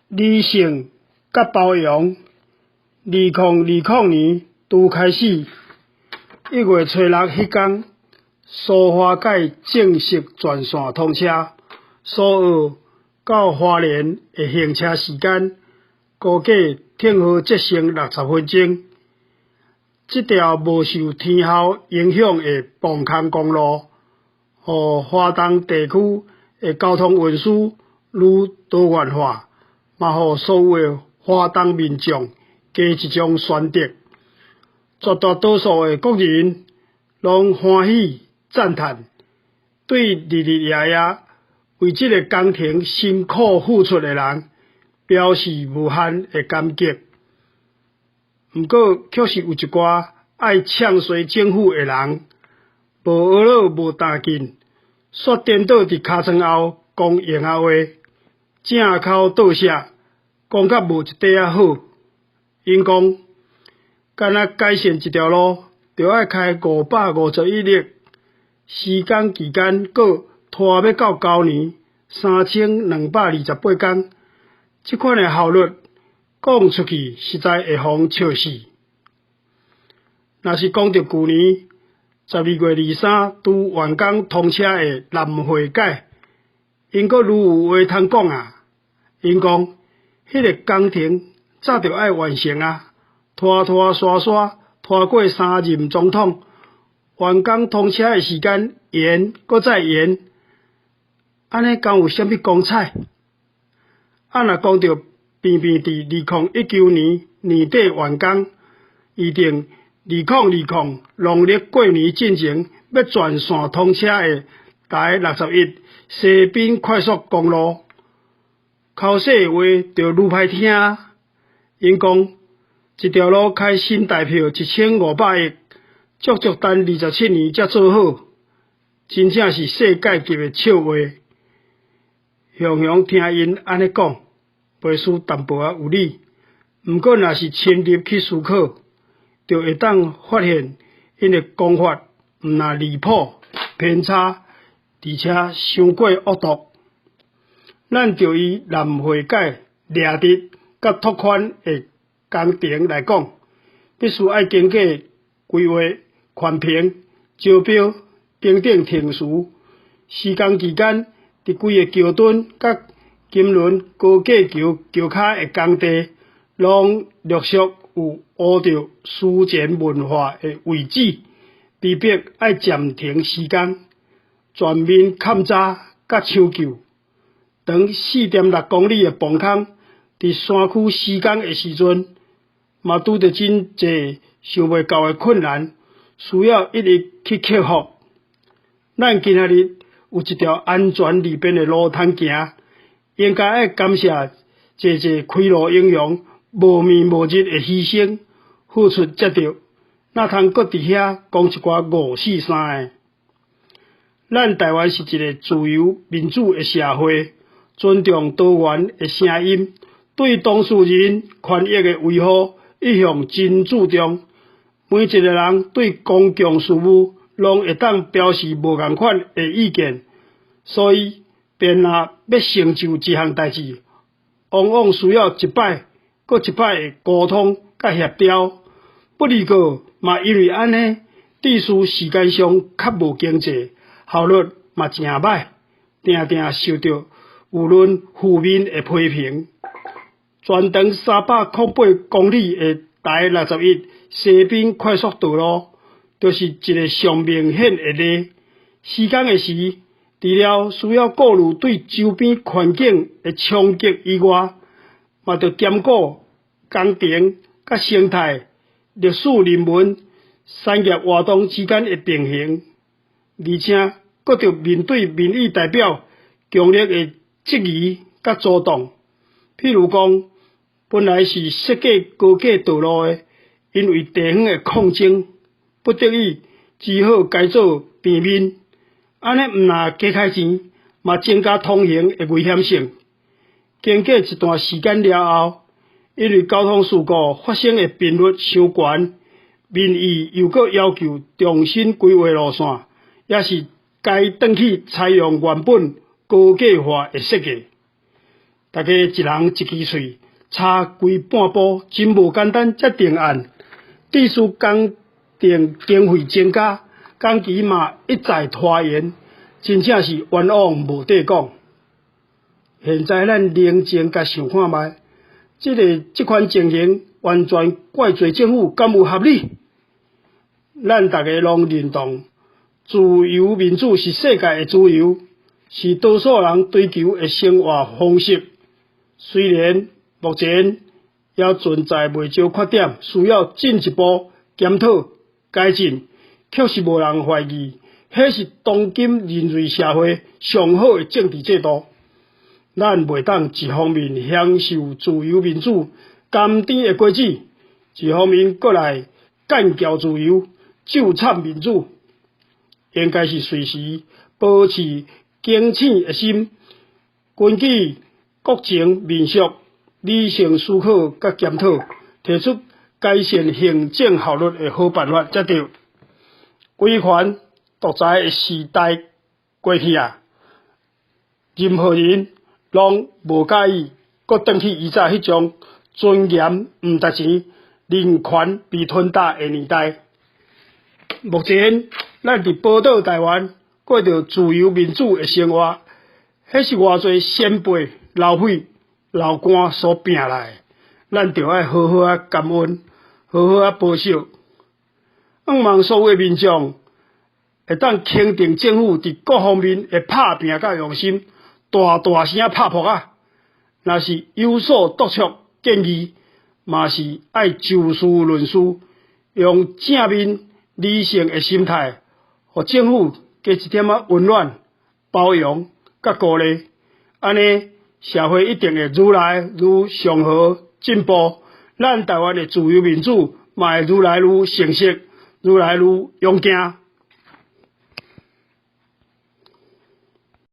理性甲包容，2020年拄开始，1月初6迄天，苏花改正式全线通车，苏澳到花莲的行车时间估计挺好节省60分钟。这条无受天候影响的磅空公路，予花东地区的交通运输愈多元化，嘛予所有的花东民众加一种选择。绝大多数的国人拢欢喜赞叹，对日日夜夜为这个工程辛苦付出的人表示无限的感激。不过，却是有一寡爱唱衰政府的人，无学了无弹紧，煞颠倒伫尻川后讲闲话，正口倒写，讲甲无一块仔好。因讲，敢若改善一条路，就要开551亿，施工期间阁拖要到9年3228天，这款的效率讲出去实在会互笑死。若是讲到去年12月23拄完工通车的南回改，因阁愈有话通讲啊。因讲，迄个工程早就爱完成啊，拖刷拖过3任总统，完工通车的时间延阁再延，安尼敢有啥物光彩？若讲到偏偏伫2019年年底完工，预定2020农历过年进前要全线通车的台61西滨快速公路，口说的话就愈歹听啊。因讲，一条路开新台票1500亿，足足等27年才做好，真正是世界级的笑话。雄雄听因安尼讲，袂输淡薄仔有理。毋过，若是深入去思考，就会当发现因的讲法毋那离谱、偏差，而且伤过恶毒。咱就以南回改掠直甲拓宽的工程来讲，必须爱经过规划、环评、招标、等等程序，施工期间，伫规个桥墩甲金轮高架桥骹的工地，拢陆续有乌着史前文化的遗址，被迫爱暂停施工，全面勘查甲抢救。长4.6公里的磅空，伫山区施工的时阵，嘛拄着真侪想袂到的困难，需要一一去克服。咱今仔日有一条安全利便的路通行，应该爱感谢侪开路英雄无眠无日的牺牲，付出才对。哪通搁伫遐讲一寡543的？咱台湾是一个自由民主的社会。尊重多元的声音，对当事人权益的维护一向真注重。每一个人对公共事务拢会当表示无同款的意见，所以便若要成就一项代志，往往需要一摆搁一摆的沟通甲协调。不过嘛，因为安尼，致使时间上较无经济，效率嘛真歹，定定受到舆论负面的批评。全长308公里的台61西滨快速道路，就是一个上明显的例。施工的时，除了需要顾虑对周边环境的冲击以外，嘛着兼顾工程甲生态、历史人文、产业活动之间的平衡，而且搁着面对民意代表强烈的质疑甲阻挡。譬如讲，本来是设计高架道路的，因为地方的抗争，不得已只好改做平面。安尼毋但加开钱，嘛增加通行的危险性。经过一段时间了后，因为交通事故发生的频率伤悬，民意又搁要求重新规划路线，也是该转去采用原本高架化的设计。大家一人一支喙，差规半步，真无简单才定案。地书工程经费增加，工期嘛一再拖延，真正是冤枉无地讲。现在咱冷静甲想看觅，即款情形完全怪罪政府，敢有合理？咱大家拢认同，自由民主是世界的自由，是多数人追求的生活方式。虽然目前也存在袂少缺点，需要进一步检讨改进，却是无人怀疑，迄是当今人类社会上好的政治制度。咱袂当一方面享受自由民主甘甜的果子，一方面搁来干掉自由、救惨民主。应该是随时保持警醒的心，根据国情民俗，理性思考甲检讨，提出改善行政效率的好办法才对。威权独裁的时代过去啊，任何人拢无介意，搁转去以前迄种尊严毋值钱、人权被吞大的年代。目前咱伫宝岛台湾过着自由民主的生活，迄是偌侪先辈老辈老官所拼来的，咱着爱好好啊感恩，好好啊保守。希望所有民众会当肯定政府伫各方面的拍拼甲用心，大声拍扑啊！若是有所督促建议，嘛是爱就事论事，用正面理性的心态，互政府加一点仔温暖、包容甲鼓励，安尼社会一定会愈来愈祥和进步，咱台湾的自由民主嘛会愈来愈成熟，愈来愈勇健。